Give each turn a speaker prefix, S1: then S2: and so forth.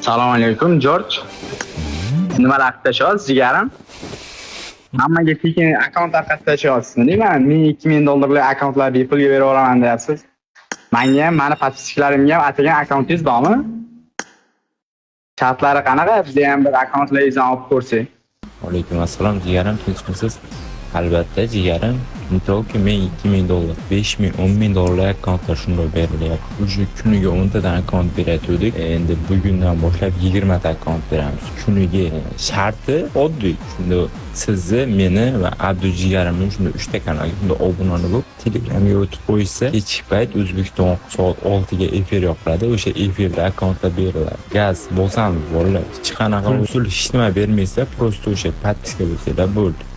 S1: Assalomu alaykum, George. Nimalar qilib tashyapsiz, jigarim? Hammaga tekin akkaunt tarqatib tashyapsizmi? Deyman, men 2000 dollarlik akkauntlarni bepulga berib yuboraman deyapsiz. Menga ham, mani podpischalarimga ham atagan akkauntingiz bormi? Shartlari qanaqa? Bizga ham bir akkauntlaringizni olib ko'rsak.
S2: Alaykum assalom jigarim, tinchmisiz? Albatta jigarim, toki men 2000 dollar, 5000, 10000 dollar akkauntlar shunday berilyapti. O'sha kuniga 10 tadan akkaunt berayotgandik. Endi bugundan boshlab 20 ta akkaunt beramiz. Kuniga sharti oddiy. Shunda sizni, meni va Abdu jigarimni shunda 3 ta kanalga shunda obuna bo'lib, Telegramga o'tib qo'ysa, kechki payt O'zbekiston soat 6 ga efir yoqiladi. O'sha efirda akkauntlar beriladi. Gaz bo'lsam, bolalar, hech qanaqa usul hech nima bermaysa, prosta o'sha podpiska bo'lsa bo'ldi.